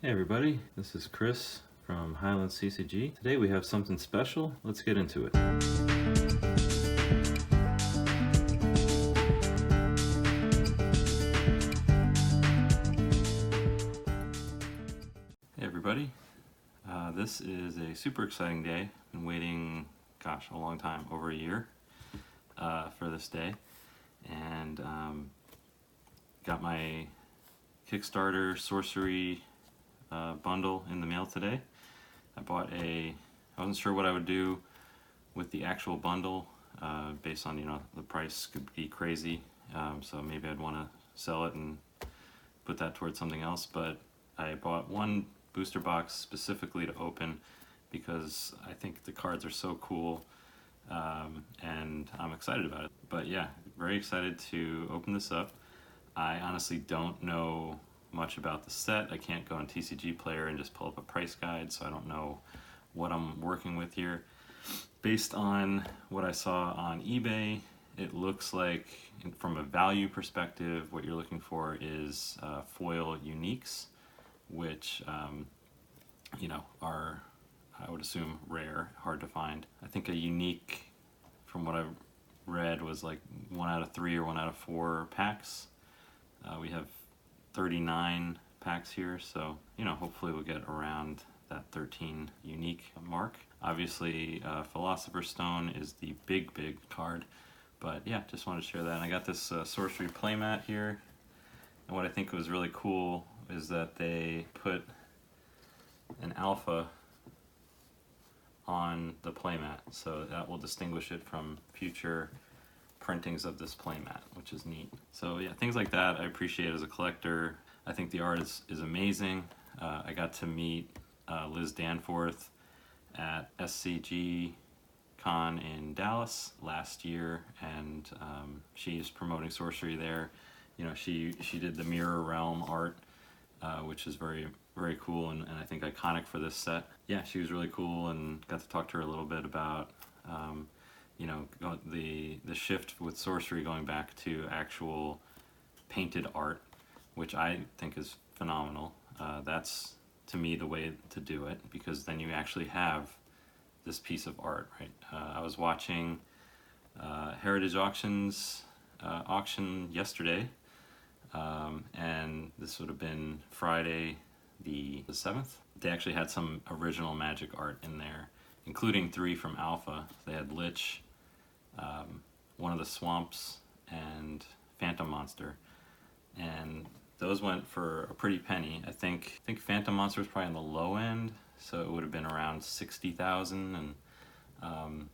Hey everybody, this is Chris from Highland CCG. Today we have something special. Let's get into it. Hey everybody, this is a super exciting day. Been waiting, gosh, a long time, over a year for this day, and got my Kickstarter Sorcery bundle in the mail today. I wasn't sure what I would do with the actual bundle based on, the price could be crazy, so maybe I'd want to sell it and put that towards something else, but I bought one booster box specifically to open because I think the cards are so cool, and I'm excited about it. But yeah, very excited to open this up. I honestly don't know much about the set. I can't go on TCG Player and just pull up a price guide, so I don't know what I'm working with here. Based on what I saw on eBay, it looks like, from a value perspective, what you're looking for is foil uniques, which are, I would assume, rare, hard to find. I think a unique, from what I read, was like 1 out of 3 or 1 out of 4 packs. We have 39 packs here, so hopefully we'll get around that 13 unique mark. Obviously, Philosopher Stone is the big card, but yeah, just wanted to share that. And I got this Sorcery playmat here, and what I think was really cool is that they put an alpha on the playmat, so that will distinguish it from future printings of this playmat, which is neat. So yeah, things like that I appreciate as a collector. I think the art is amazing. I got to meet Liz Danforth at SCG Con in Dallas last year, and she's promoting Sorcery there. She did the Mirror Realm art, which is very cool and I think iconic for this set. Yeah, she was really cool, and got to talk to her a little bit about the shift with Sorcery going back to actual painted art, which I think is phenomenal. That's, to me, the way to do it, because then you actually have this piece of art, right? I was watching Heritage Auctions auction yesterday, and this would have been Friday the 7th. They actually had some original Magic art in there, including 3 from Alpha. They had Lich, one of the Swamps, and Phantom Monster, and those went for a pretty penny. I think Phantom Monster was probably on the low end, so it would have been around 60,000, and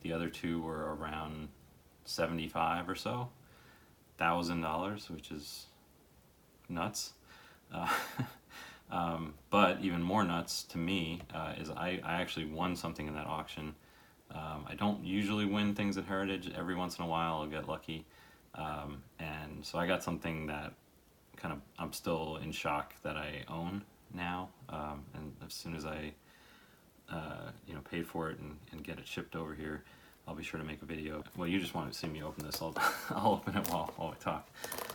the other 2 were around 75 or so $1,000, which is nuts. But even more nuts to me is I actually won something in that auction. I don't usually win things at Heritage. Every once in a while I'll get lucky, and so I got something that I'm still in shock that I own now, and as soon as I pay for it and get it shipped over here, I'll be sure to make a video. Well, you just want to see me open this, I'll open it while I talk.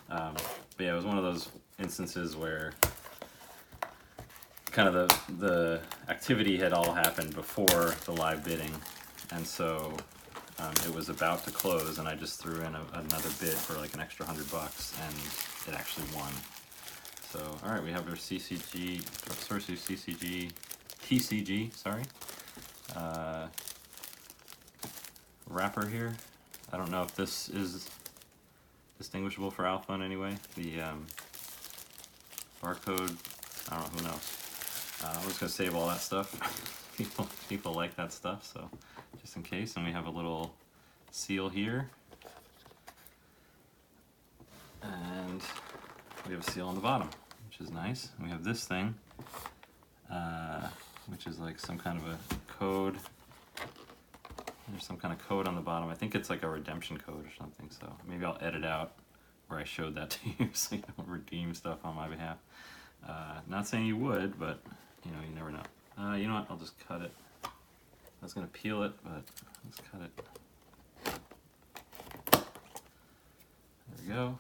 But yeah, it was one of those instances where kind of the activity had all happened before the live bidding, and so it was about to close, and I just threw in another bid for like an extra $100, and it actually won. So all right, we have our CCG, Sorcery CCG, TCG, sorry, wrapper here. I don't know if this is distinguishable for Alpha in any way. The barcode, I don't know, who knows. I'm just gonna save all that stuff. People like that stuff, so just in case. And we have a little seal here, and we have a seal on the bottom, which is nice. And we have this thing, which is like some kind of a code. There's some kind of code on the bottom. I think it's like a redemption code or something, so maybe I'll edit out where I showed that to you so you don't redeem stuff on my behalf. Not saying you would, but you never know. You know what, I'll just cut it. I was gonna peel it, but let's cut it. There we go.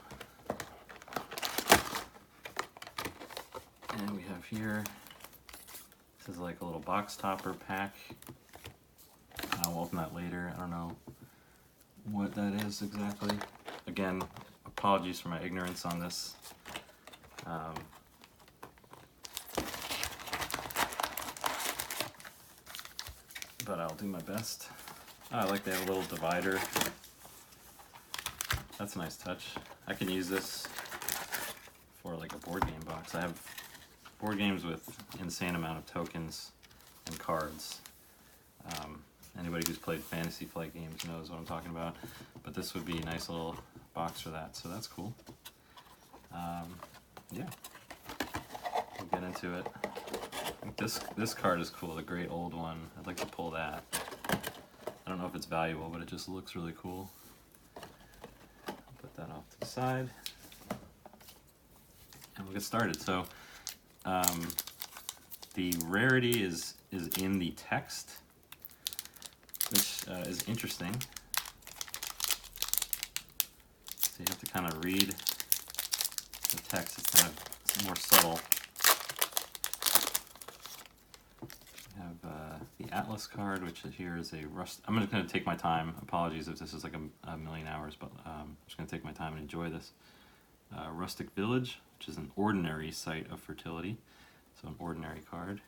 And we have here This is like a little box topper pack. We'll open that later. I don't know what that is exactly. Again, apologies for my ignorance on this. But I'll do my best. Oh, I like they have a little divider. That's a nice touch. I can use this for like a board game box. I have board games with insane amount of tokens and cards. Anybody who's played Fantasy Flight games knows what I'm talking about. But this would be a nice little box for that, so that's cool. Yeah, we'll get into it. I think this card is cool, the great old one. I'd like to pull that. I don't know if it's valuable, but it just looks really cool. Put that off to the side. And we'll get started. So the rarity is in the text, which is interesting. So you have to kind of read the text. It's kind of more subtle. We have the Atlas card, which here is a rust. I'm going to take my time. Apologies if this is like a million hours, but I'm just going to take my time and enjoy this. Rustic Village, which is an ordinary site of fertility. So an ordinary card.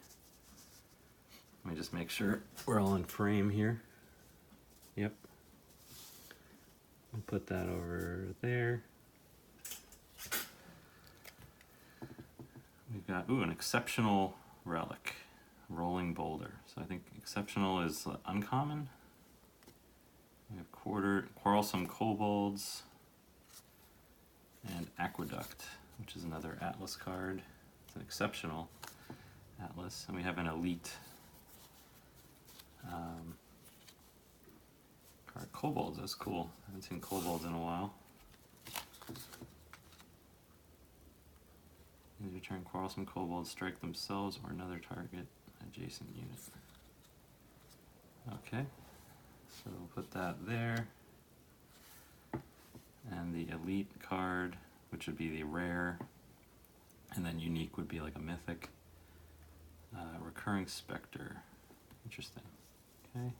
Let me just make sure we're all in frame here. Yep. I'll put that over there. We've got, an exceptional relic. Rolling boulder. So I think exceptional is uncommon. We have quarrelsome kobolds and aqueduct, which is another Atlas card. It's an exceptional Atlas, and we have an elite card. Kobolds, that's cool. I haven't seen kobolds in a while. In return, quarrelsome kobolds strike themselves or another target adjacent unit. Okay, so we'll put that there. And the elite card, which would be the rare, and then unique would be like a mythic. Recurring specter, interesting. Okay,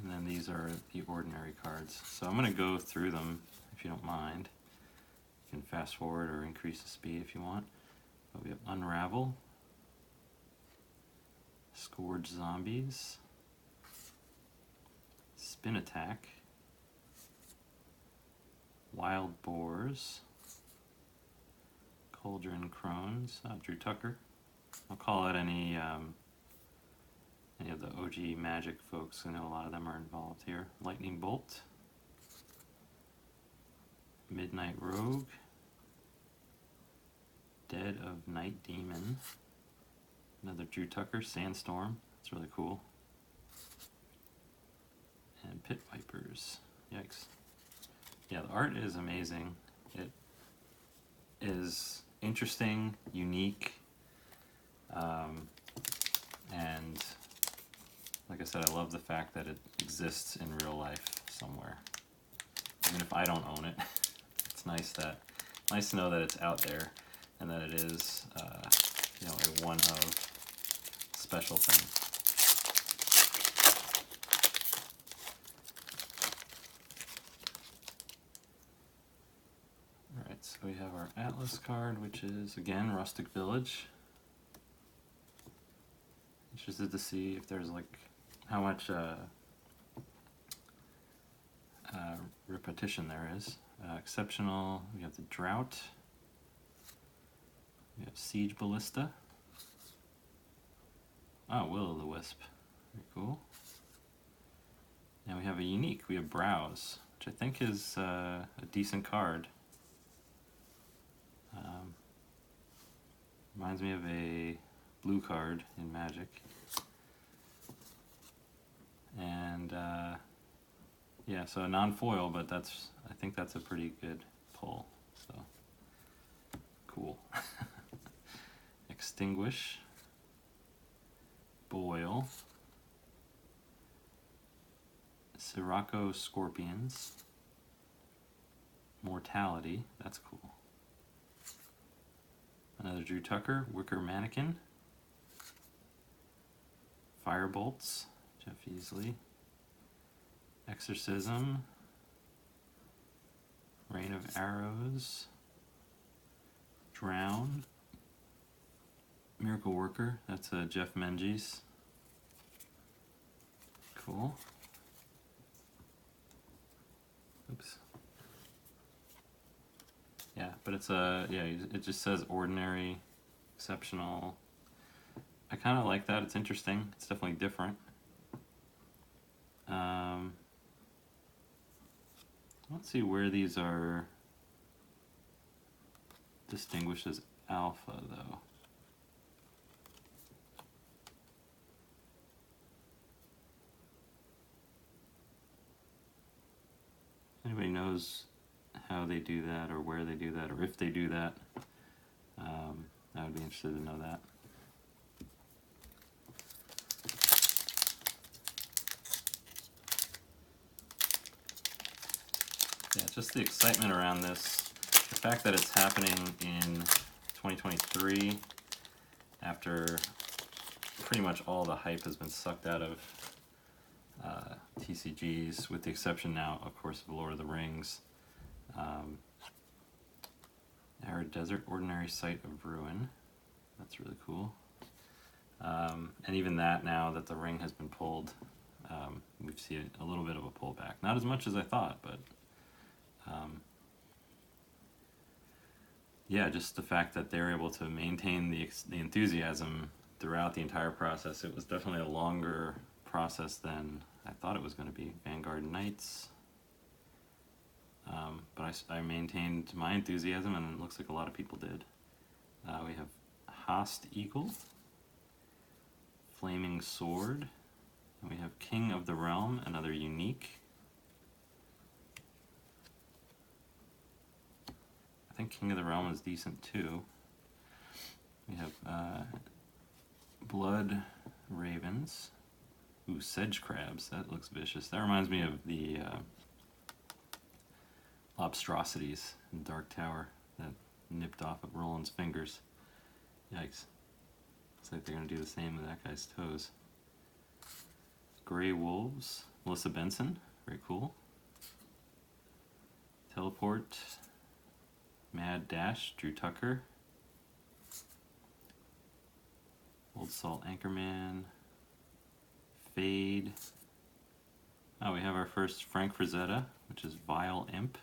and then these are the ordinary cards. So I'm going to go through them if you don't mind. You can fast forward or increase the speed if you want. But we have Unravel, Scourge Zombies, Spin Attack, Wild Boars, Cauldron Crones, Drew Tucker. I'll call out any of the OG Magic folks. I know a lot of them are involved here. Lightning Bolt, Midnight Rogue, Dead of Night Demon, another Drew Tucker, Sandstorm, that's really cool, and Pit Vipers, yikes. Yeah, the art is amazing. It is interesting, unique, and like I said, I love the fact that it exists in real life somewhere. Even if I don't own it, it's nice to know that it's out there and that it is, a one of special thing. All right, so we have our Atlas card, which is again Rustic Village. Interested to see if there's like how much repetition there is. Exceptional, we have the Drought, we have Siege Ballista, Will-o'-the-Wisp, very cool. And we have a unique, we have Browse, which I think is a decent card. Reminds me of a blue card in Magic. And yeah, so a non-foil, but I think that's a pretty good pull. So cool. Extinguish, Boil, Sirocco Scorpions, Mortality, that's cool. Another Drew Tucker, Wicker Mannequin, Firebolts, Jeff Easley. Exorcism. Rain of Arrows. Drown. Miracle Worker, that's Jeff Menges. Cool. Oops. Yeah, but it's it just says ordinary, exceptional. I kind of like that. It's interesting. It's definitely different. Let's see where these are distinguished as alpha, though. Anybody knows how they do that, or where they do that, or if they do that? I would be interested to know that. Yeah, just the excitement around this, the fact that it's happening in 2023 after pretty much all the hype has been sucked out of TCGs, with the exception now, of course, of Lord of the Rings. Arid Desert, Ordinary Site of Ruin. That's really cool. And even that, now that the ring has been pulled, we've seen a little bit of a pullback. Not as much as I thought, but yeah, just the fact that they were able to maintain the enthusiasm throughout the entire process. It was definitely a longer process than I thought it was going to be. Vanguard Knights. But I maintained my enthusiasm, and it looks like a lot of people did. We have Hast Eagle, Flaming Sword, and we have King of the Realm, another unique. I think King of the Realm is decent too. We have Blood Ravens. Ooh, Sedge Crabs, that looks vicious. That reminds me of the Lobstrosities in Dark Tower that nipped off of Roland's fingers. Yikes. Looks like they're going to do the same with that guy's toes. Grey Wolves, Melissa Benson, very cool. Teleport, Mad Dash, Drew Tucker. Old Salt Anchorman, Fade. Oh, we have our first Frank Frazetta, which is Vile Imp.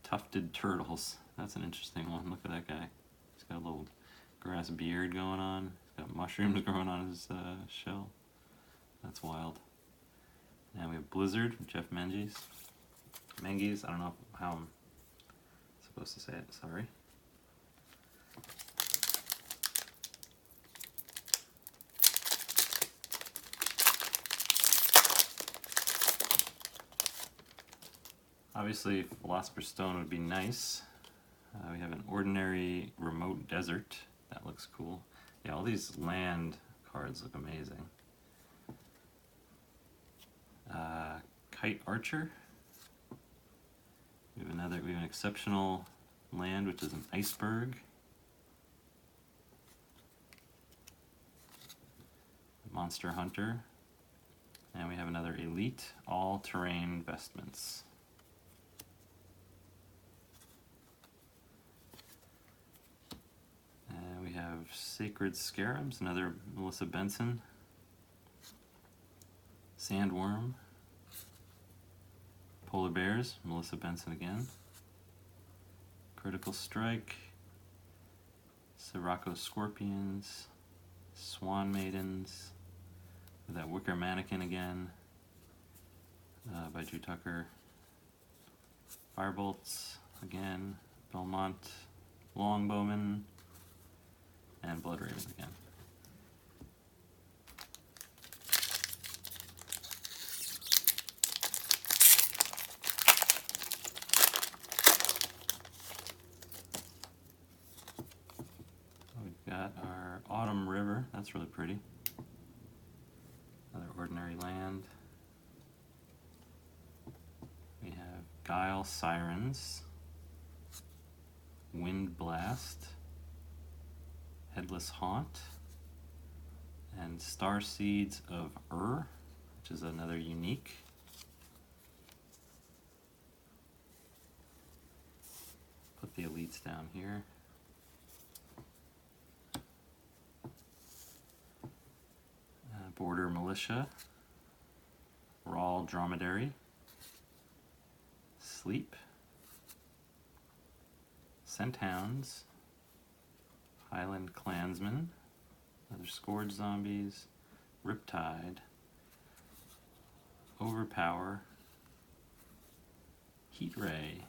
Tufted Turtles. That's an interesting one. Look at that guy. He's got a little grass beard going on. He's got mushrooms growing on his shell. That's wild. And we have Blizzard from Jeff Menges. Menges, I don't know how I'm supposed to say it, sorry. Obviously, Philosopher's Stone would be nice. We have an Ordinary Remote Desert. That looks cool. Yeah, all these land cards look amazing. Kite Archer. We have an exceptional land, which is an iceberg. Monster Hunter. And we have another Elite All-Terrain Vestments. And we have Sacred Scarabs, another Melissa Benson. Sandworm. Polar Bears, Melissa Benson again. Critical Strike. Sirocco Scorpions. Swan Maidens. With that Wicker Mannequin again. By Drew Tucker. Firebolts again. Belmont. Longbowman. And Blood Ravens again. We've got our Autumn River. That's really pretty. Another Ordinary Land. We have Guile Sirens. Wind Blast. Headless Haunt. And Star Seeds of which is another unique. Put the elites down here. Border Militia, Raw Dromedary, Sleep, Scenthounds, Highland Clansmen, other Scourge Zombies, Riptide, Overpower, Heat Ray,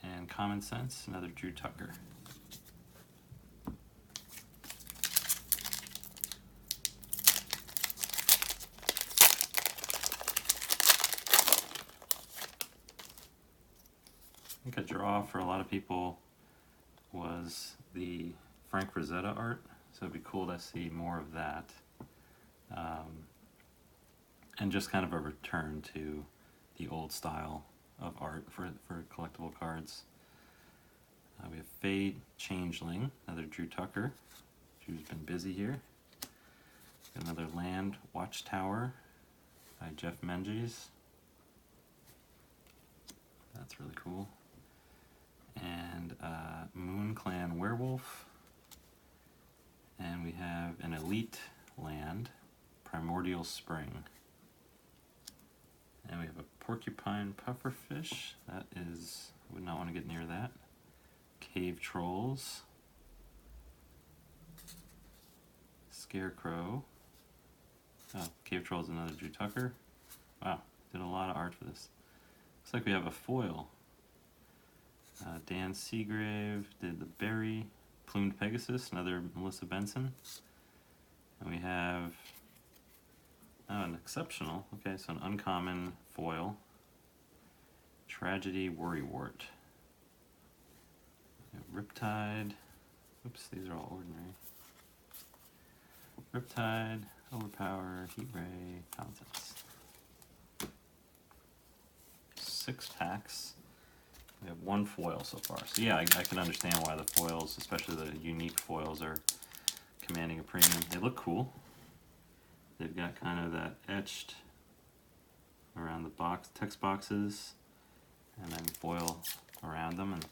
and Common Sense, another Drew Tucker. I think a draw for a lot of people was the Frank Rosetta art, so it'd be cool to see more of that. And just kind of a return to the old style of art for collectible cards. We have Fade Changeling, another Drew Tucker. Drew's been busy here. Got another Land Watchtower by Jeff Menges. That's really cool. And Moon Clan Werewolf. And we have an Elite Land, Primordial Spring. And we have a Porcupine Pufferfish. That is, would not want to get near that. Cave Trolls. Scarecrow. Oh, Cave Trolls, another Drew Tucker. Wow, did a lot of art for this. Looks like we have a foil. Dan Seagrave did the Berry. Plumed Pegasus, another Melissa Benson. And we have an exceptional, okay, so an uncommon foil. Tragedy Worrywart. Riptide. Oops, these are all ordinary. Riptide, Overpower, Heat Ray, Common Sense. 6 packs. We have 1 foil so far. So yeah, I can understand why the foils, especially the unique foils, are commanding a premium. They look cool. They've got kind of that etched around the box, text boxes, and then foil around them. And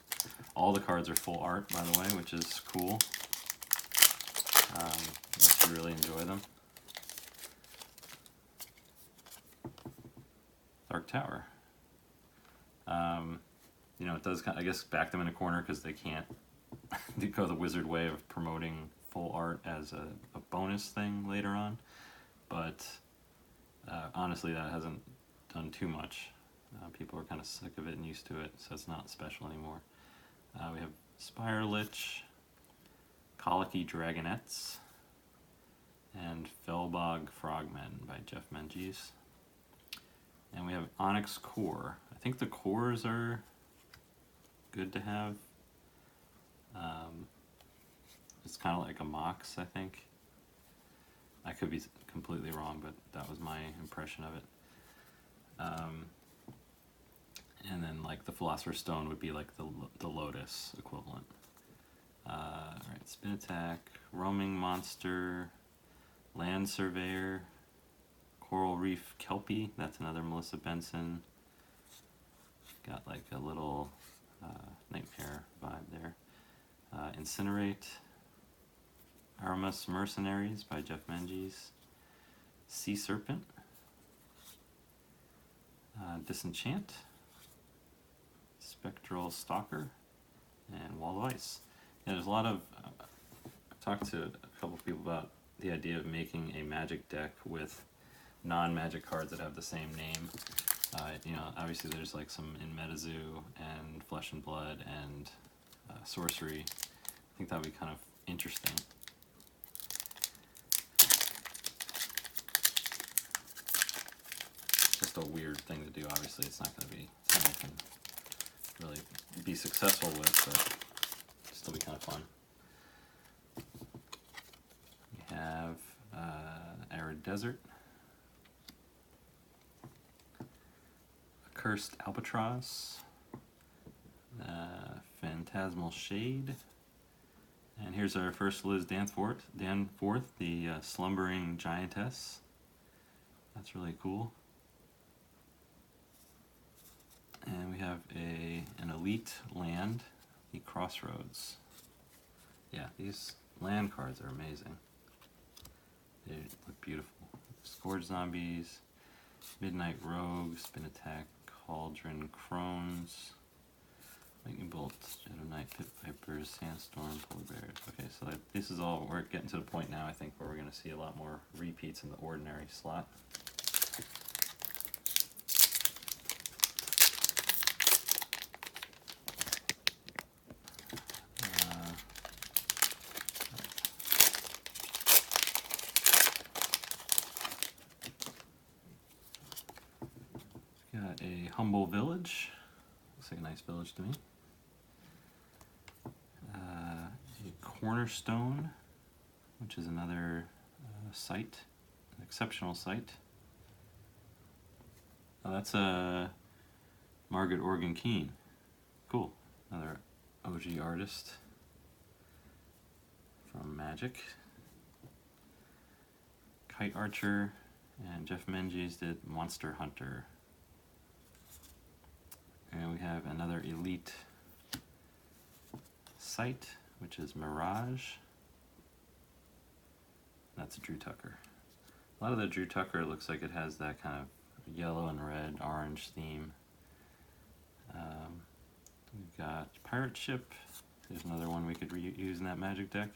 all the cards are full art, by the way, which is cool. Unless you really enjoy them. Dark Tower. You know, it does kind of, I guess, back them in a corner because they can't go the wizard way of promoting full art as a bonus thing later on. But honestly, that hasn't done too much. People are kind of sick of it and used to it, so it's not special anymore. We have Spire Lich, Colicky Dragonettes, and Fellbog Frogmen by Jeff Menges. And we have Onyx Core. I think the cores are good to have. It's kind of like a Mox, I think. I could be completely wrong, but that was my impression of it. And then like the Philosopher's Stone would be like the Lotus equivalent. Alright, Spin Attack, Roaming Monster, Land Surveyor, Coral Reef Kelpie, that's another Melissa Benson. Got like a little Nightmare vibe there. Incinerate, Aramus Mercenaries by Jeff Menges, Sea Serpent, Disenchant, Spectral Stalker, and Wall of Ice. Yeah, there's a lot of, I've talked to a couple of people about the idea of making a Magic deck with non-Magic cards that have the same name. You know, obviously there's like some in MetaZoo and Flesh and Blood and Sorcery. I think that would be kind of interesting. Just a weird thing to do. Obviously, it's not going to be something I can really be successful with, but still be kind of fun. We have Arid Desert, Cursed Albatross, Phantasmal Shade, And here's our first Liz Danforth, the Slumbering Giantess. That's really cool. And we have an elite land, the Crossroads. Yeah, these land cards are amazing. They look beautiful. Scourge Zombies, Midnight Rogue, Spin Attack, Cauldron Crones, Lightning Bolt, Shadow Knight, Pit Vipers, Sandstorm, Polar Bears. Okay, so this is all, we're getting to the point now, I think, where we're going to see a lot more repeats in the ordinary slot. Got a Humble Village. Looks like a nice village to me. A Cornerstone, which is another site, an exceptional site. Oh, that's a Margaret Organ Keene. Cool. Another OG artist from Magic. Kite Archer, and Jeff Menges did Monster Hunter. And we have another elite site, which is Mirage. That's Drew Tucker. A lot of the Drew Tucker looks like it has that kind of yellow and red, orange theme. We've got Pirate Ship. There's another one we could use in that Magic deck.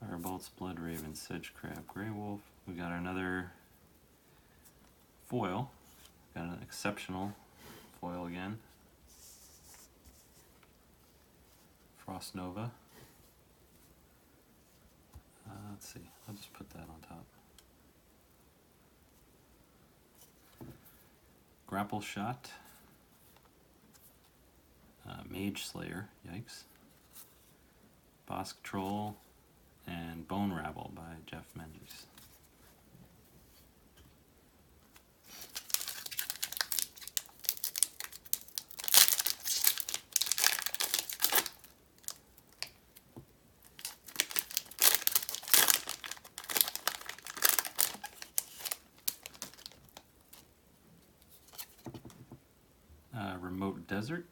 Firebolts, Blood Raven, Sedge Crab, Grey Wolf. We got another foil. Got an exceptional foil again. Frost Nova. Let's see, I'll just put that on top. Grapple Shot. Mage Slayer, yikes. Bosk Troll, and Bone Rabble by Jeff Menges. Remote Desert.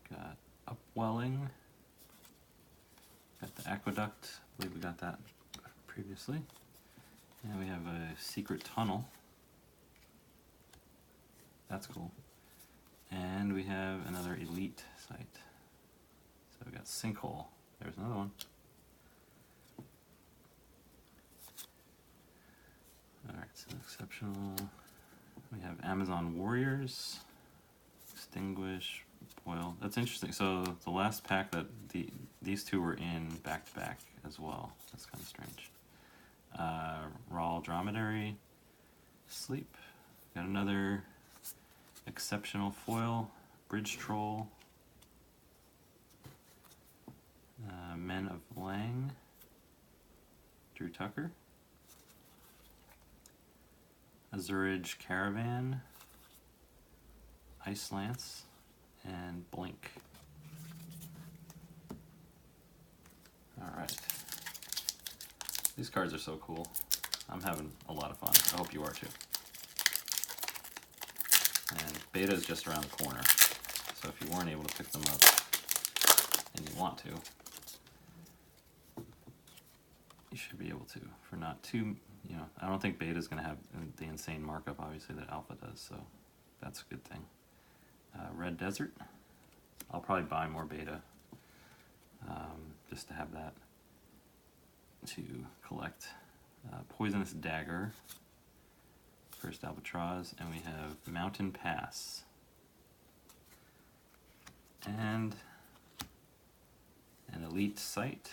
Got Upwelling. Got the Aqueduct. I believe we got that previously. And we have a Secret Tunnel. That's cool. And we have another elite site. So we got Sinkhole. There's another one. Alright, so exceptional. We have Amazon Warriors, Extinguish, Boil. That's interesting. So the last pack that these two were in back to back as well. That's kind of strange. Raw Dromedary, Sleep. Got another exceptional foil, Bridge Troll, Men of Lang, Drew Tucker. Azurage Caravan, Ice Lance, and Blink. Alright. These cards are so cool. I'm having a lot of fun. I hope you are too. And beta is just around the corner. So if you weren't able to pick them up and you want to, you should be able to for not too, I don't think beta is going to have the insane markup, obviously, that alpha does, so that's a good thing. Red Desert. I'll probably buy more beta just to have that to collect. Poisonous Dagger, First Albatross, and we have Mountain Pass. And an elite site.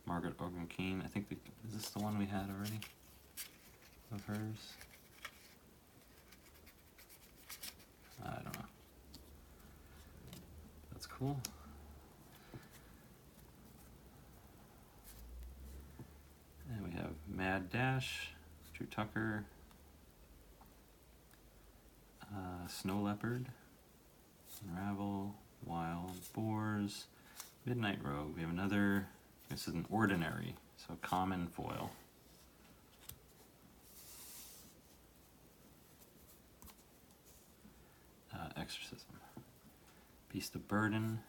Margaret Organ Keene. I think is this the one we had already of hers? I don't know. That's cool. And we have Mad Dash, Drew Tucker, Snow Leopard, Unravel, Wild Boars, Midnight Rogue. We have another, this is an ordinary, so common foil. Exorcism. Beast of Burden,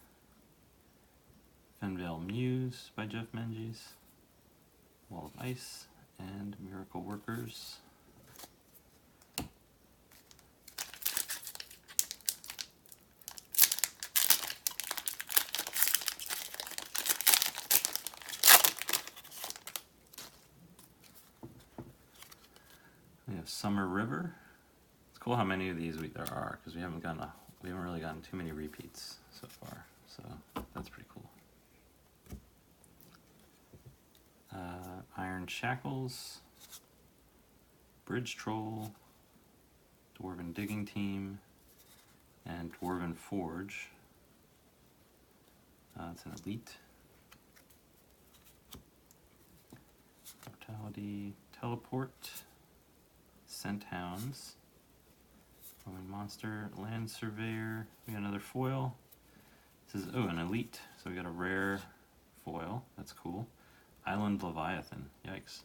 Fenvale Muse by Jeff Menges, Wall of Ice, and Miracle Workers. We have Summer River. It's cool how many of these there are, because we haven't really gotten too many repeats so far. So that's pretty cool. Iron Shackles, Bridge Troll, Dwarven Digging Team, and Dwarven Forge. It's an elite. Mortality, Teleport, Scent Hounds, Roman Monster, Land Surveyor. We got another foil. This is, oh, an elite. So we got a rare foil. That's cool. Island Leviathan. Yikes.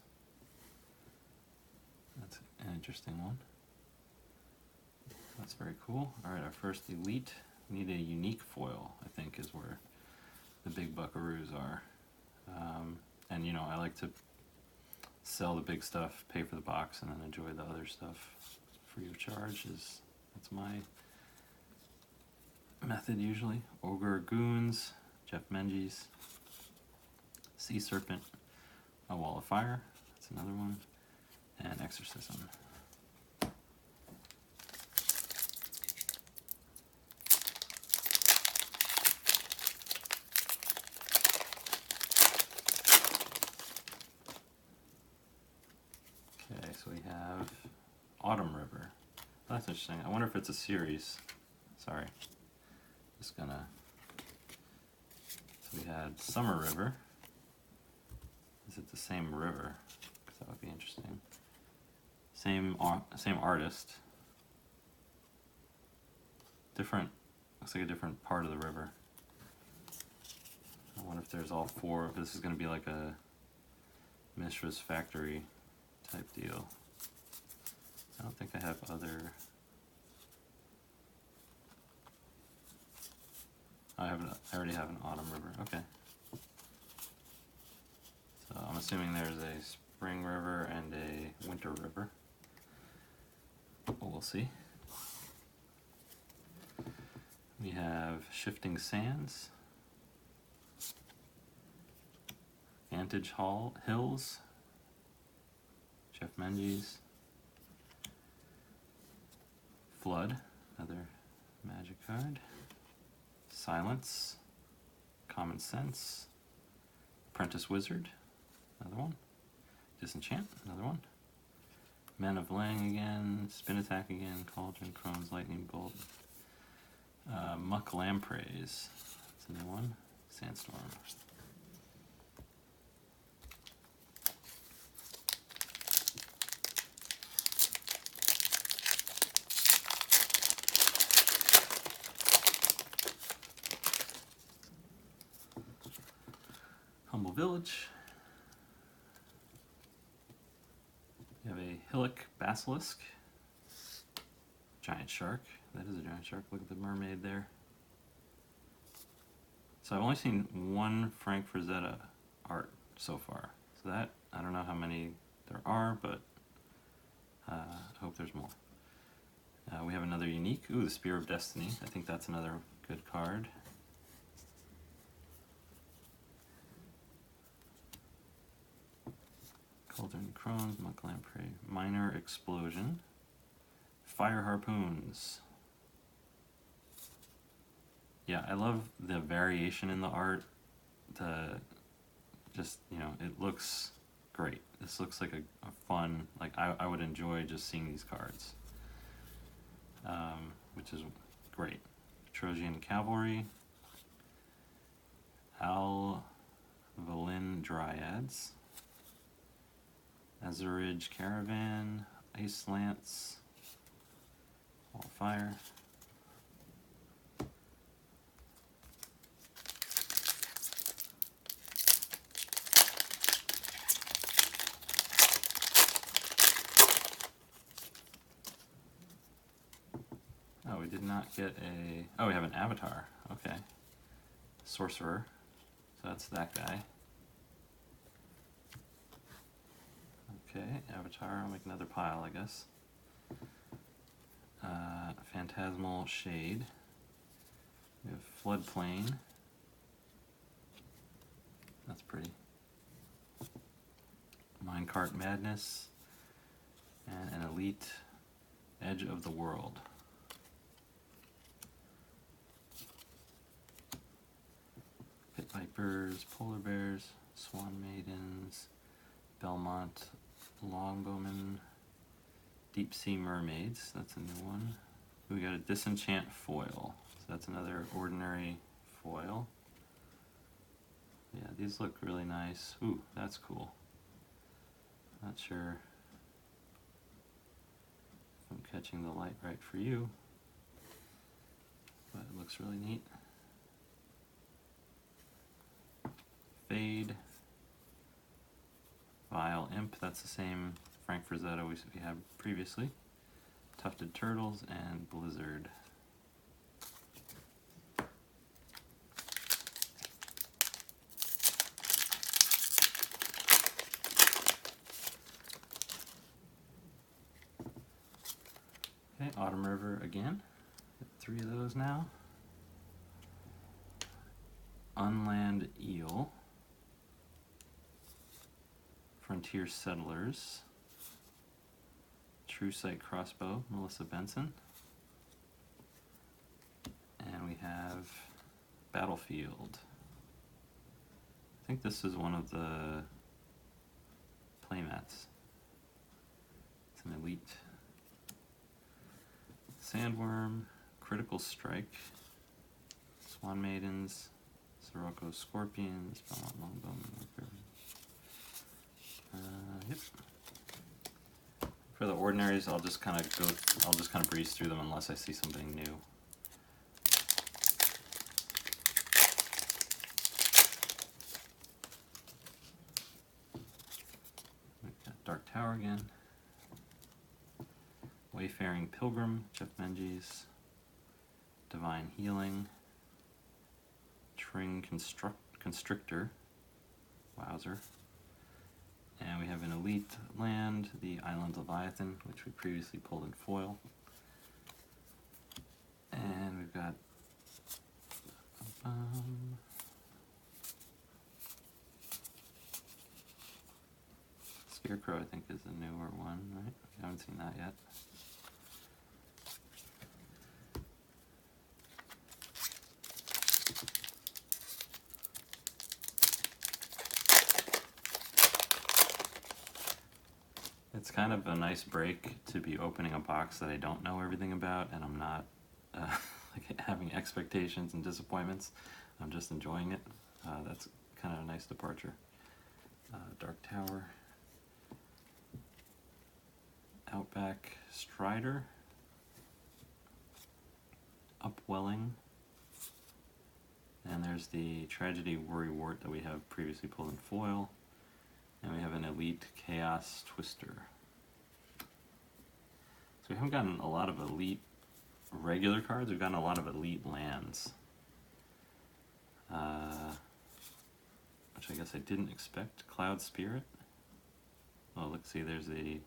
That's an interesting one. That's very cool. Alright, our first elite. We need a unique foil, I think, is where the big buckaroos are. And, you know, I like to sell the big stuff, pay for the box, and then enjoy the other stuff free of charge. That's my method usually. Ogre Goons, Jeff Menges, Sea Serpent, A Wall of Fire, that's another one, and Exorcism. Okay, so we have Autumn River. That's interesting. I wonder if it's a series. Sorry. Just gonna. So we had Summer River. Is it the same river? Because that would be interesting. Same artist. Different. Looks like a different part of the river. I wonder if there's all four. If this is going to be like a Mishra's Factory type deal. I don't think I have other. I already have an Autumn River. Okay. So I'm assuming there's a Spring River and a Winter River. But we'll see. We have Shifting Sands, Vantage Hills, Jeff Menges, Flood, another magic card, Silence, Common Sense, Apprentice Wizard, another one, Disenchant, another one, Men of Lang again, Spin Attack again, Cauldron, Crone's Lightning Bolt, Muck Lampreys, that's a new one, Sandstorm. Humble Village. We have a Hillock Basilisk. Giant shark. That is a giant shark. Look at the mermaid there. So I've only seen one Frank Frazetta art so far. So that, I don't know how many there are, but I hope there's more. We have another unique. Ooh, the Spear of Destiny. I think that's another good card. Cauldron Crones, Muck Lamprey, Minor Explosion, Fire Harpoons. Yeah, I love the variation in the art. Just, you know, it looks great. This looks like a fun, like I would enjoy just seeing these cards, which is great. Trojan Cavalry, Al Valin Dryads, Azurage Caravan, Ice Lance, Wall of Fire, not get a... Oh, we have an avatar. Okay. Sorcerer. So that's that guy. Okay, avatar. I'll make another pile, I guess. Phantasmal Shade. We have Floodplain. That's pretty. Minecart Madness. And an Elite Edge of the World. Pit Vipers, Polar Bears, Swan Maidens, Belmont Longbowmen, Deep Sea Mermaids, that's a new one. We got a Disenchant Foil, so that's another ordinary foil. Yeah, these look really nice. Ooh, that's cool. Not sure if I'm catching the light right for you, but it looks really neat. Fade, Vile Imp, that's the same Frank Frazetta we had previously. Tufted Turtles and Blizzard. Okay, Autumn River again. Got 3 of those now. Unland Eel. Frontier Settlers. True Sight Crossbow, Melissa Benson. And we have Battlefield. I think this is one of the playmats. It's an elite. Sandworm, Critical Strike, Swan Maidens, Sirocco Scorpions, Belmont Longbowmen. Yep. For the ordinaries, I'll just kind of breeze through them unless I see something new. We've got Dark Tower again. Wayfaring Pilgrim, Jeff Menges. Divine Healing. Tring Constrictor. Wowzer. And we have an elite land, the Island Leviathan, which we previously pulled in foil. And we've got Scarecrow, I think, is the newer one, right? We haven't seen that yet. It's kind of a nice break to be opening a box that I don't know everything about, and I'm not like having expectations and disappointments. I'm just enjoying it. That's kind of a nice departure. Dark Tower. Outback Strider. Upwelling. And there's the Tragedy Worrywart that we have previously pulled in foil. And we have an Elite Chaos Twister. So we haven't gotten a lot of elite regular cards, we've gotten a lot of elite lands. Which I guess I didn't expect. Cloud Spirit. Oh, look, see, there's the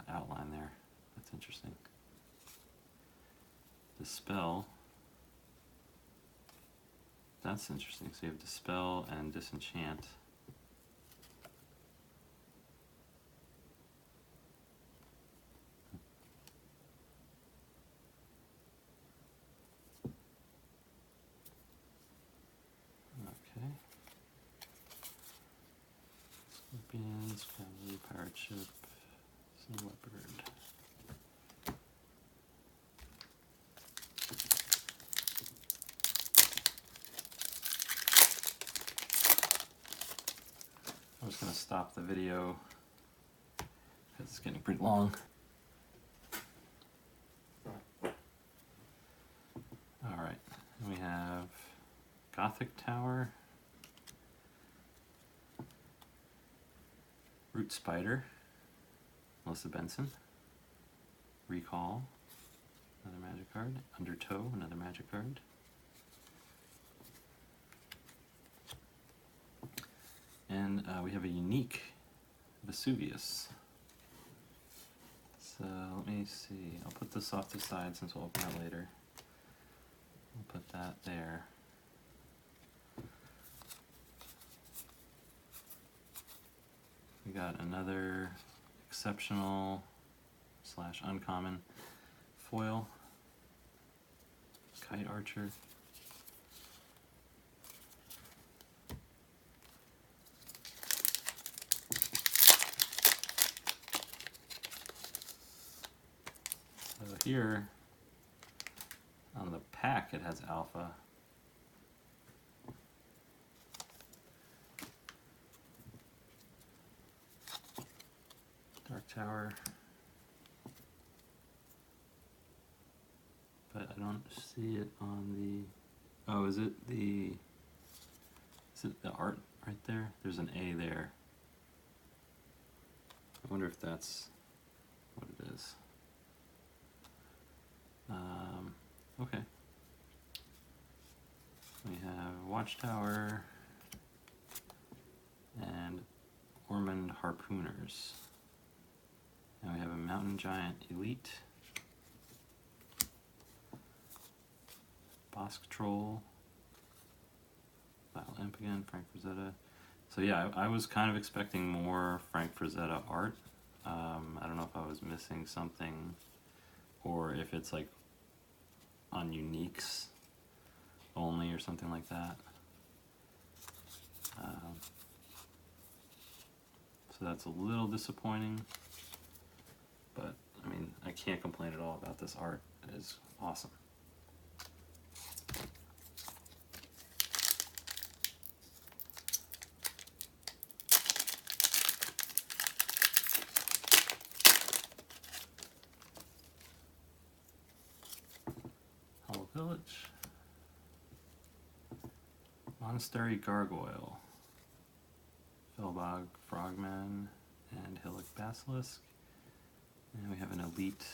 outline there. That's interesting. Dispel. That's interesting. So you have Dispel and Disenchant. Okay. Scorpions, Cavalry, Pirate Ship, Sea Leopard. I'm just going to stop the video because it's getting pretty long. Alright, we have Gothic Tower, Root Spider, Melissa Benson, Recall, another magic card. Undertow, another magic card. And we have a unique Vesuvius. So let me see, I'll put this off to the side since we'll open that later. We'll put that there. We got another exceptional / uncommon foil, Kite Archer. So here on the pack it has alpha. Dark Tower. But I don't see it on the, oh, is it the art right there? There's an A there. I wonder if that's what it is. Okay. We have Watchtower and Ormond Harpooners. And we have a Mountain Giant Elite, Bosk Troll, Battle Imp again, Frank Frazetta. So yeah, I was kind of expecting more Frank Frazetta art. I don't know if I was missing something or if it's like on uniques only or something like that. So that's a little disappointing, but I mean, I can't complain at all about this art. It is awesome. Hollow Village, Monastery Gargoyle, Felbog Frogman, and Hillock Basilisk. And we have an Elite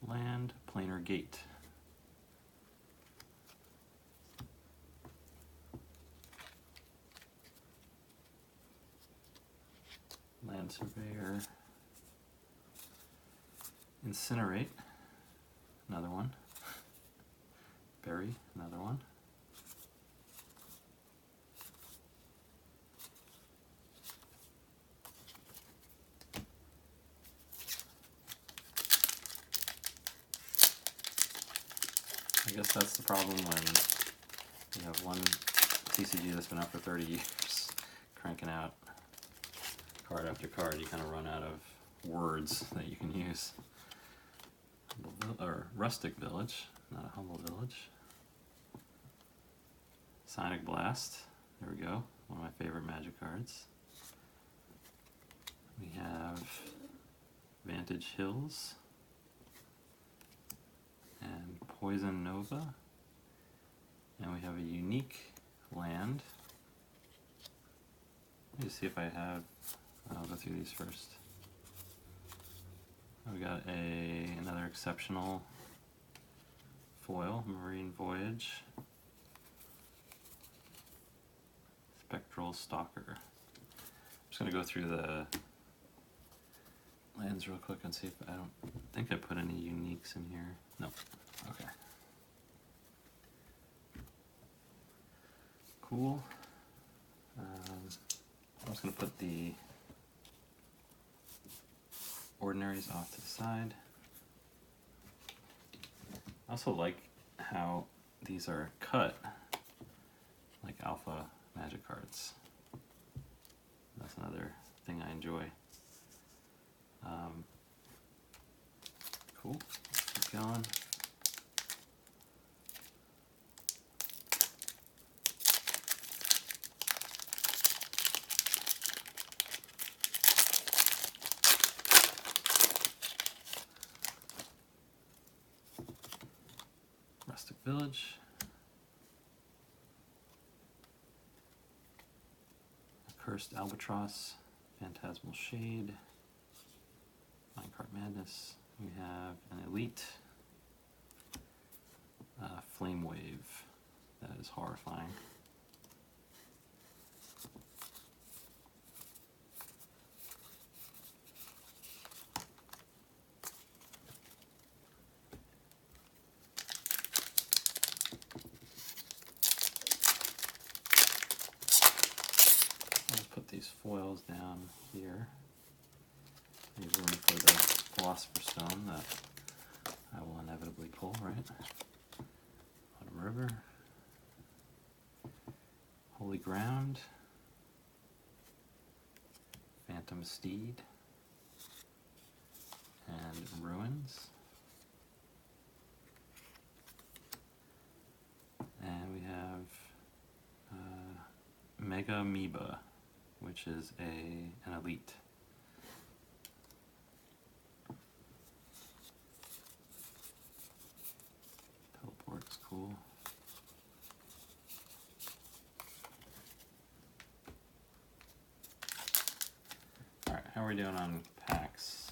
Land, Planar Gate. Land Surveyor, Incinerate, another one. Bury, another one. I guess that's the problem when you have one TCG that's been out for 30 years, cranking out card after card. You kind of run out of words that you can use. Or Rustic Village, not a Humble Village. Sonic Blast, there we go, one of my favorite Magic cards. We have Vantage Hills and Poison Nova, and we have a unique land. Let me see if I have, I'll go through these first. We got another exceptional foil, Marine Voyage, Spectral Stalker. I'm just going to go through the lands real quick and see if I don't think I put any uniques in here. Nope. Okay. Cool. I'm just going to put the ordinaries off to the side. I also like how these are cut like alpha Magic cards. That's another thing I enjoy. Cool. Keep going. Rustic Village. Cursed Albatross, Phantasmal Shade, Minecart Madness. We have an Elite, Flame Wave. That is horrifying. I'll just put these foils down here. Leave room for the Philosopher Stone that I will inevitably pull, right? Autumn River. Holy Ground. Phantom Steed. And Ruins. And we have Mega Amoeba, which is an elite. Teleport's cool. Alright, how are we doing on packs?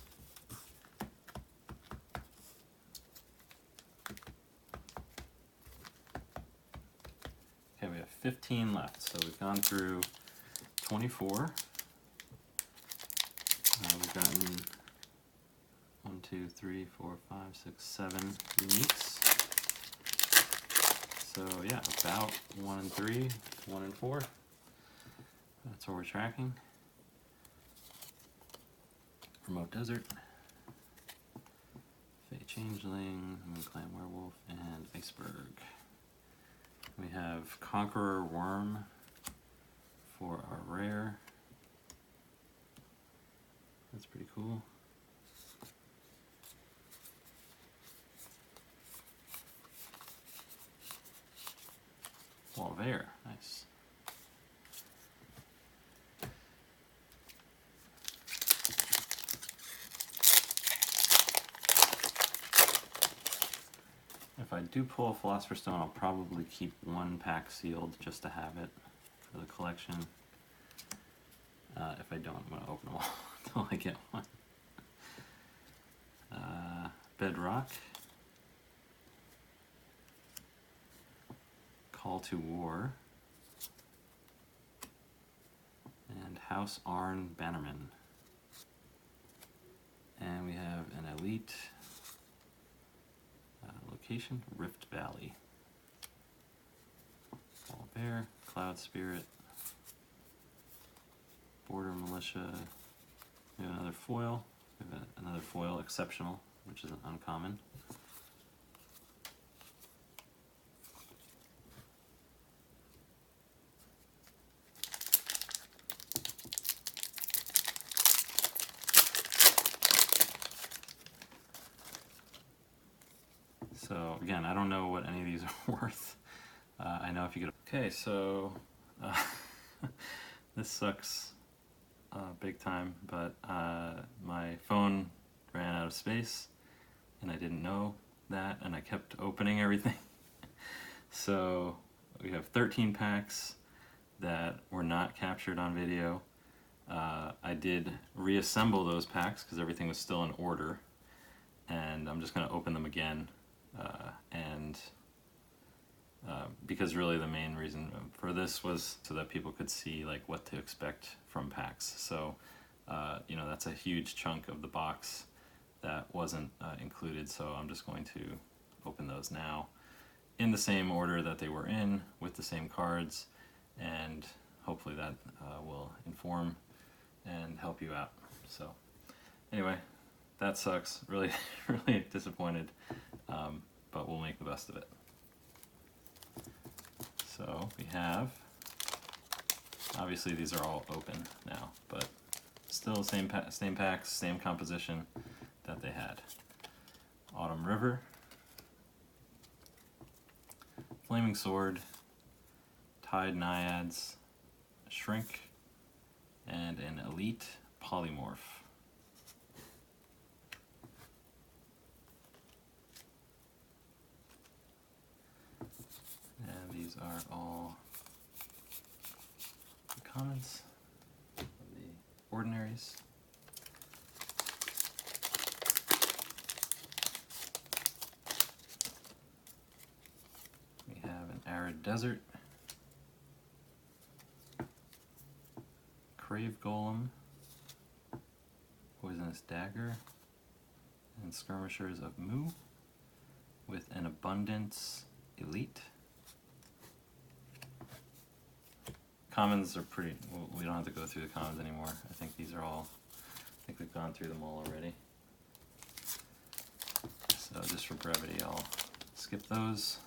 Okay, we have 15 left, so we've gone through 24. We've gotten 1, 2, 3, 4, 5, 6, 7 uniques. So yeah, about 1 and 3, 1 and 4. That's what we're tracking. Remote Desert, Fey Changeling, Moonclan Werewolf, and Iceberg. We have Conqueror Worm for our rare. That's pretty cool. Walver, nice. If I do pull a Philosopher's Stone, I'll probably keep one pack sealed just to have it for the collection. If I don't, I'm going to open them all until I get one. Bedrock. Call to War. And House Arn Bannerman. And we have an elite location, Rift Valley. Ball Bear, Cloud Spirit, Border Militia. We have another foil. We have another foil, Exceptional, which is an uncommon. So again, I don't know what any of these are worth. I know if you get... Okay, so this sucks big time, but my phone ran out of space and I didn't know that, and I kept opening everything. So we have 13 packs that were not captured on video. I did reassemble those packs because everything was still in order, and I'm just going to open them again. Because really the main reason for this was so that people could see like what to expect from packs. So you know, that's a huge chunk of the box that wasn't included, so I'm just going to open those now in the same order that they were in, with the same cards, and hopefully that will inform and help you out. So anyway, that sucks. Really, really disappointed, but we'll make the best of it. So we have, obviously these are all open now, but still same packs, same composition that they had. Autumn River, Flaming Sword, Tide Naiads, Shrink, and an Elite Polymorph. And these are all the comments of the ordinaries. Arid Desert, Crave Golem, Poisonous Dagger, and Skirmishers of Mu, with an Abundance Elite. Commons are pretty, we don't have to go through the commons anymore. I think these are all, I think we've gone through them all already. So just for brevity, I'll skip those.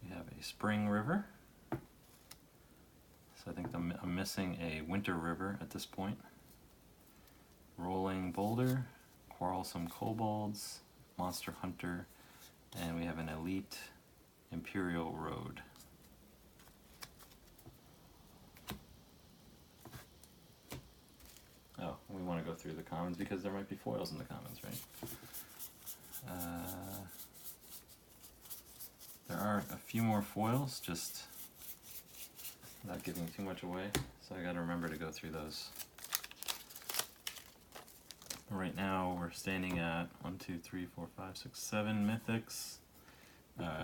We have a Spring River. So I think I'm missing a Winter River at this point. Rolling Boulder, Quarrelsome Kobolds, Monster Hunter, and we have an Elite Imperial Road. Oh, we want to go through the commons because there might be foils in the commons, right? There are a few more foils, just without giving too much away, so I got to remember to go through those. Right now we're standing at 1, 2, 3, 4, 5, 6, 7 mythics.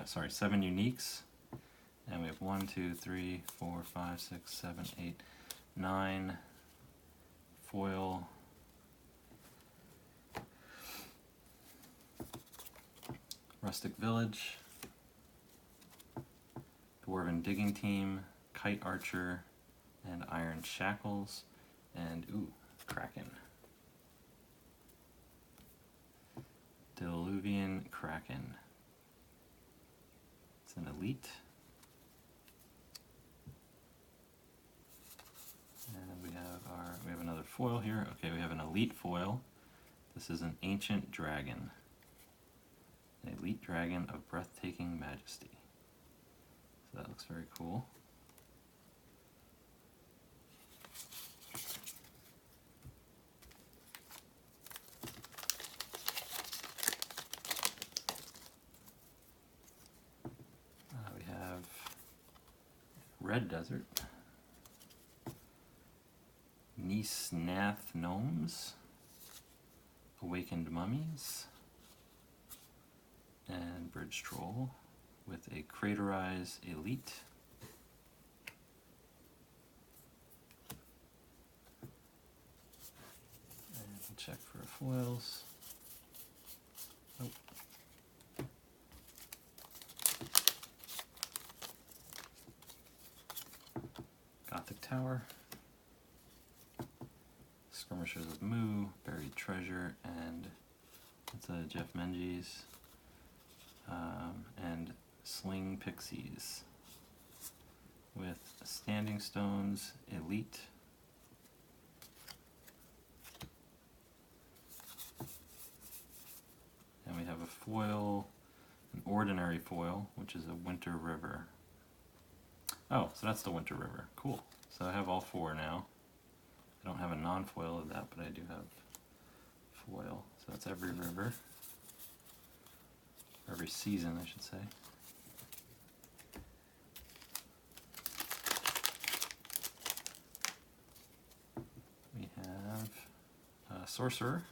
7 uniques. And we have 1, 2, 3, 4, 5, 6, 7, 8, 9 foil. Rustic Village, Dwarven Digging Team, Kite Archer, and Iron Shackles, and Kraken. Diluvian Kraken. It's an elite. And we have another foil here. Okay, we have an elite foil. This is an Ancient Dragon. An elite dragon of breathtaking majesty. So that looks very cool. We have Red Desert, Nath Gnomes, Awakened Mummies, and Bridge Troll with a Craterize Elite. And we'll check for foils. Oh. Gothic Tower, Skirmishers of Mu, Buried Treasure, and that's a Jeff Menges, and Sling Pixies with Standing Stones Elite. And we have a foil, an ordinary foil, which is a Winter River. Oh, so that's the Winter River. Cool. So I have all 4 now. I don't have a non-foil of that, but I do have foil. So that's every river. Or every season, I should say. We have Sorcerer.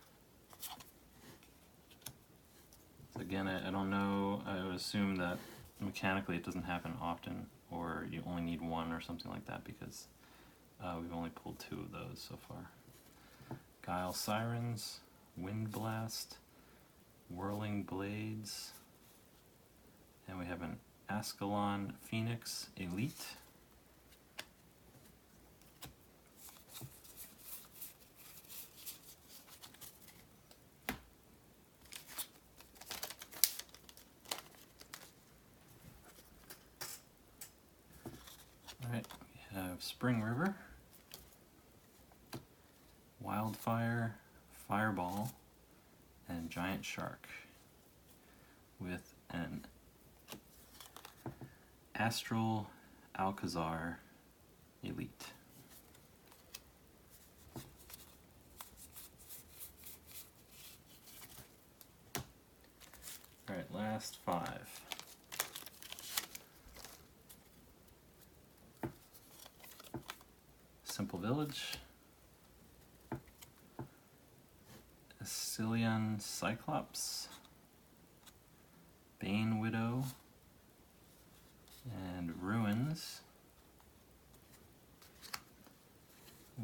So again, I don't know. I would assume that mechanically it doesn't happen often, or you only need 1 or something like that, because we've only pulled 2 of those so far. Guile Sirens, Wind Blast, Whirling Blades, and we have an Ascalon Phoenix Elite. Alright, we have Spring River, Wildfire, Fireball, and Giant Shark with an Astral Alcazar Elite. Alright, last 5. Simple Village, Ascilian Cyclops, Bane Widow,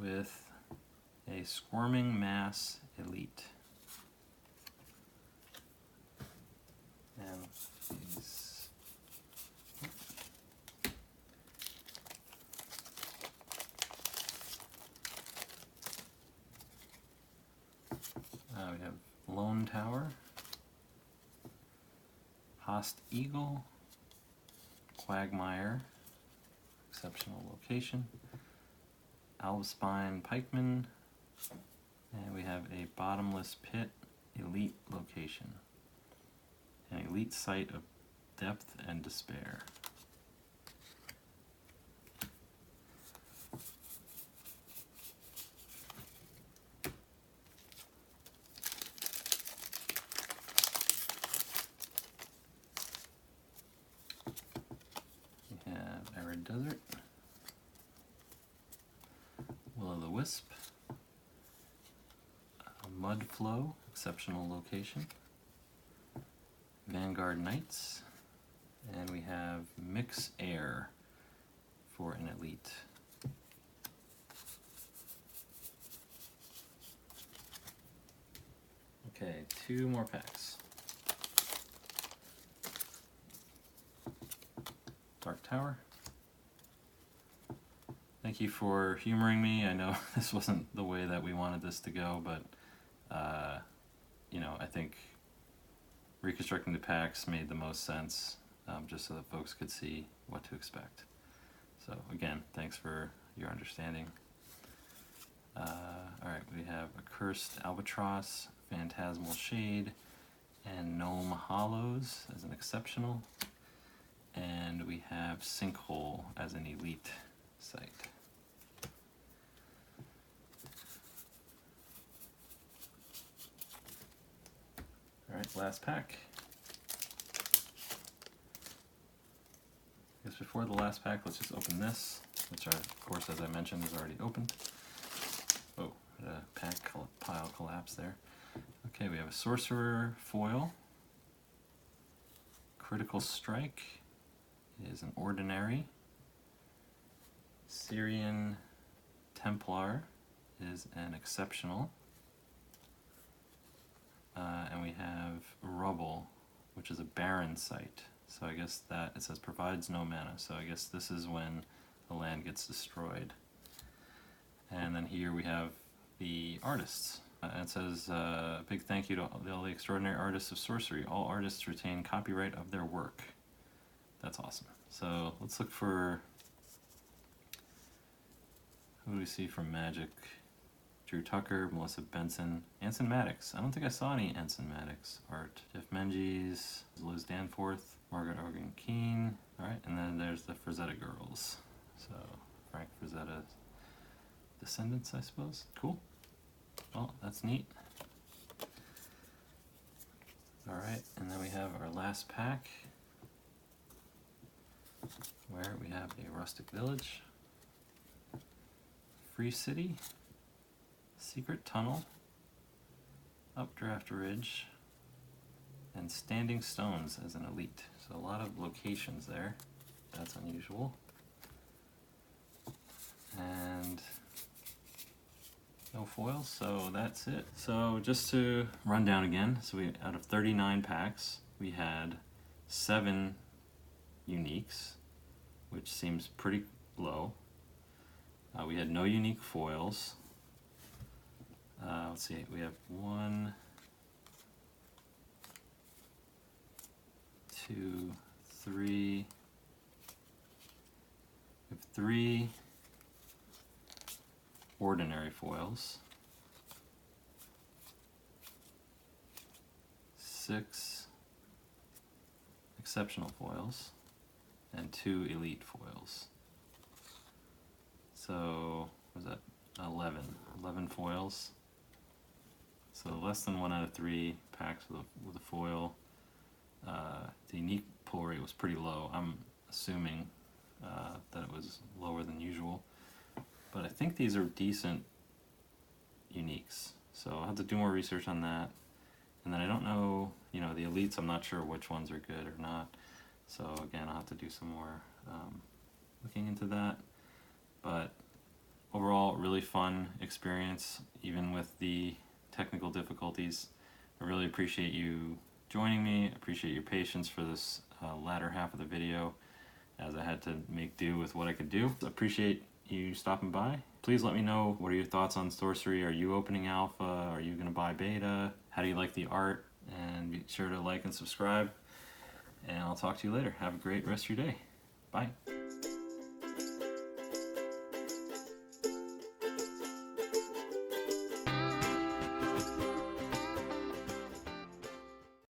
with a Squirming Mass Elite. And these, we have Lone Tower, Host Eagle, Quagmire, exceptional location, Alvespine Pikeman, and we have a Bottomless Pit Elite location. An elite site of depth and despair. We have Arid Desert, Will-o'-the-Wisp, Mud Flow, exceptional location, Vanguard Knights, and we have Mix Air for an elite. Okay, 2 more packs. Dark Tower. Thank you for humoring me. I know this wasn't the way that we wanted this to go, but you know, I think reconstructing the packs made the most sense, just so that folks could see what to expect. So again, thanks for your understanding. Alright, we have Accursed Albatross, Phantasmal Shade, and Gnome Hollows as an exceptional. And we have Sinkhole as an elite site. Alright, last pack. I guess before the last pack, let's just open this, which of course, as I mentioned, is already opened. Oh, a pack pile collapse there. Okay, we have a Sorcerer foil. Critical Strike is an ordinary. Syrian Templar is an exceptional. And we have Rubble, which is a barren site. So I guess that, it says provides no mana. So I guess this is when the land gets destroyed. And then here we have the artists. And it says, big thank you to all the extraordinary artists of sorcery. All artists retain copyright of their work. That's awesome. So let's look for, who do we see from Magic? Drew Tucker, Melissa Benson, Anson Maddox. I don't think I saw any Anson Maddox art. Jeff Menges, Liz Danforth, Margaret Organ Keene. Alright, and then there's the Frazetta girls. So, Frank Frazetta descendants, I suppose. Cool. Well, that's neat. Alright, and then we have our last pack, where we have a Rustic Village, Free City, Secret Tunnel, Updraft Ridge, and Standing Stones as an elite. So a lot of locations there. That's unusual. And no foils, so that's it. So just to run down again, so we, out of 39 packs, we had 7 uniques, which seems pretty low. We had no unique foils. Let's see, we have 1, 2, 3. We have 3 ordinary foils, 6 exceptional foils, and 2 elite foils. So, what was that? 11 foils. So less than 1 out of 3 packs with a foil. The unique pull rate was pretty low. I'm assuming that it was lower than usual. But I think these are decent uniques. So I'll have to do more research on that. And then I don't know, you know, the elites, I'm not sure which ones are good or not. So again, I'll have to do some more looking into that. But overall, really fun experience, even with the technical difficulties. I really appreciate you joining me. Appreciate your patience for this latter half of the video, as I had to make do with what I could do. Appreciate you stopping by. Please let me know, what are your thoughts on Sorcery? Are you opening alpha? Are you gonna buy beta? How do you like the art? And be sure to like and subscribe, and I'll talk to you later. Have a great rest of your day. Bye.